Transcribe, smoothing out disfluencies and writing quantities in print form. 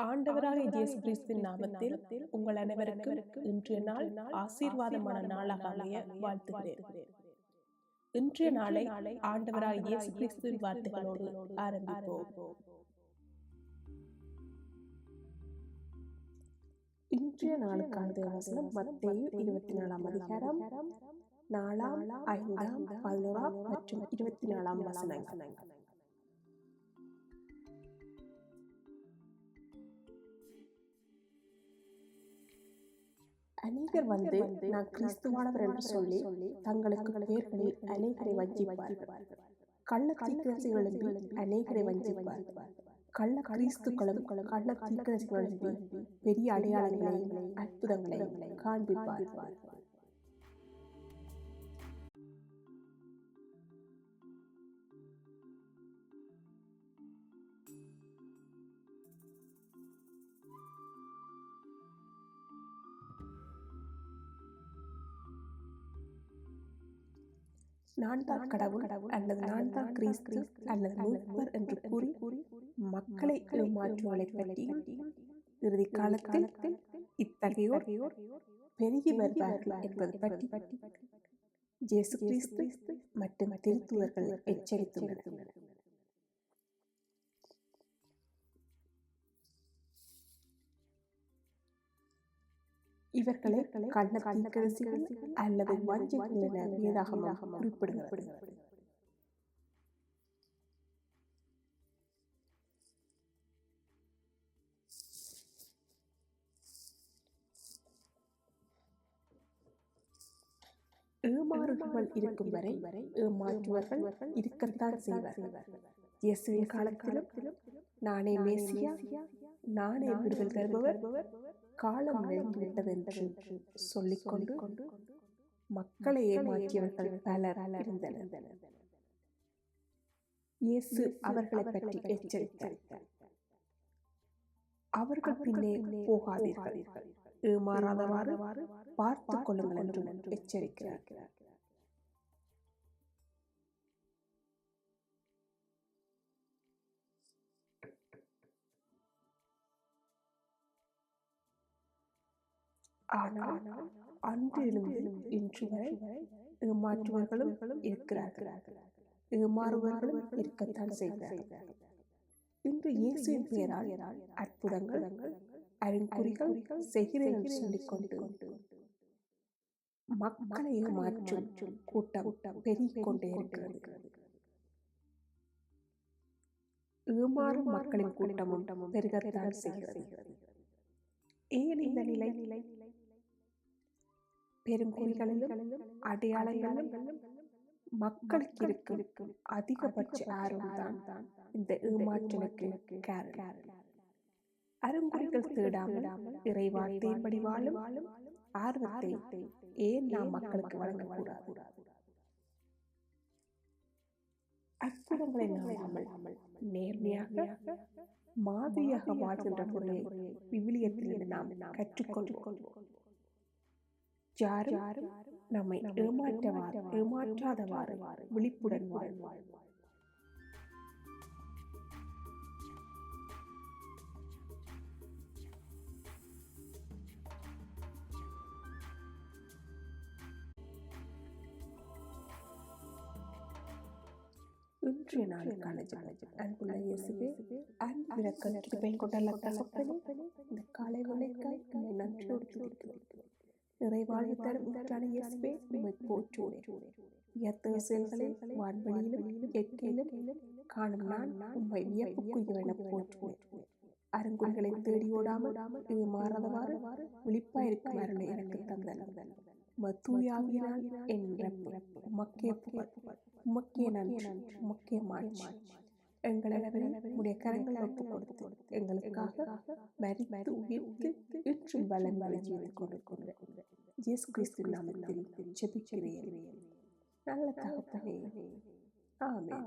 ஆண்டவராகிய இயேசு கிறிஸ்துவின் நாமத்தில் உங்கள் அனைவருக்கும் இன்றைய நாள் ஆசீர்வாதமான நாளாக அமைய வாழ்த்துகிறேன். இன்றைய நாளை ஆண்டவராகிய இயேசு கிறிஸ்துவின் வார்த்தைகளோடு ஆரம்பிப்போம். இன்றைய நாளுக்கான தேவவசனம் மத்தேயு 24ஆம் அதிகாரம் 4ஆம், 5ஆம், 11ஆம் மற்றும் 24ஆம் வசனங்கள். அநேகர் வந்து நான் கிறிஸ்துவானவர் என்று சொல்லி தங்களுக்கு பெயர்களில் அநேகரை வஞ்சிப்பார்கள். கள்ள தீர்க்கதரிசிகள் எழும்பி அநேகரை வஞ்சிப்பார்கள். கள்ள கிறிஸ்துக்களும் கள்ள தீர்க்கதரிசிகள் எழும்பி பெரிய அடையாளங்களையும் அற்புதங்களையும் காண்பிப்பார்கள். நான் தான் கடவுள் அல்லது நான் தான் கிறிஸ்து அல்லது மூப்பர் என்று கூறி மக்களை ஏமாற்றுவதை பற்றி இறுதி காலத்தில் இத்தகையோர் பெருகி வருவார்கள் என்பது பற்றி இயேசு கிறிஸ்து மற்றும் திருத்தூதர்கள் எச்சரித்துள்ளனர். இவர்களை கள்ள தீர்க்கதரிசிகள் அல்லது வஞ்சகர்கள் என வேதாகமம் குறிப்பிடுகிறது. ஏமாறுகள் இருக்கும் வரை ஏமாற்றுவர்கள் இருக்கத்தான் செய்வார்கள். இயேசுவின் காலத்திலும் நானே மேசியா, நானே விடுதல் தருபவர், காலம் நெருங்கிவிட்டது என்று சொல்லிக்கொண்டு மக்களை ஏமாற்றியவர்கள் பலர் இருந்தனர். இயேசு அவர்களை பற்றி எச்சரித்தார். அவர்கள் பின்னே போகாதீர்கள், ஏமாறாதவாறு பார்த்துக் கொள்ளுங்கள் என்று எச்சரிக்கிறார். ஆனால் அன்றிலிருந்து இன்று வரை ஏமாற்றுவர்களும் இருக்கிறார்கள், ஏமாறுவர்களும் இருக்கத்தான் செய்கிறார்கள். இன்று இயேசுவின் பெயரால் அற்புதங்கள் அருங்குறிகள் செய்கிறேன் என்று சொல்லிக்கொண்டு மக்களை ஏமாற்றும் கூட்டம் பெருகிக் கொண்டே இருக்கிறது. ஏமாறும் மக்களின் கூட்டமும் பெருகத்தான் செய்கிறது. ஏன் இந்த நிலை? பெருங்குறிகளிலும் அடையாளங்களிலும் மக்களுக்கு இருக்கும் அதிகபட்ச ஆர்வம் தான் இந்த ஏமாற்றலுக்கு காரணம். அருங்குறிகள் தேடாமல் இறைவார்த்தையின்படி வாழும் ஆர்வத்தை ஏன் நாம் மக்களுக்கு வழங்கக்கூடாது? அற்புதங்களை நாடாமல் நேர்மையாக மாதிரியாக வாழ்கின்ற முறையை விவிலியத்திலிருந்து நாம் கற்றுக்கொண்டு யாரும் நம்மை ஏமாற்றாதவாறு விழிப்புடன் வாழ்வார். இன்றைய நாளுக்கான ஜெபம். அன்புள்ள இயேசுவே, அன்பு இரக்கம் கிருபை கொண்ட தகப்பனே, இந்த காலை வேளைக்காய் உம்மை நன்றியோடு துதிக்கிறேன். நிறைவாழ்வு தரும் ஊற்றான இயேசுவே, உம்மை போற்றுகிறேன். உயர்த்த செயல்களில் வான்வெளியிலும் இயற்கையிலும் காணும் நான் உம்மை வியப்புக்குரியவென போற்றுகிறேன். அருங்குறிகளை தேடி ஓடாமல் ஏமாறாதவாறு விழிப்பாயிருக்கும் அருளை எனக்கு தந்தனர். தூயாவினால் என் உமக்கே புகழ், உமக்கே நன்றி, உமக்கே மாட்சி. எங்கள் அனைவரையும் உடைய கரங்கள் ஒப்புக் கொடுத்து எங்களுக்காக மரித்து உயிர்த்து இன்றும் வளம் ஜீவித்துக் கொண்டிருக்கின்ற இயேசு கிறிஸ்துவின் நாமத்தில் ஜெபிக்கிறேன் நல்ல தகப்பனே. ஆமென்.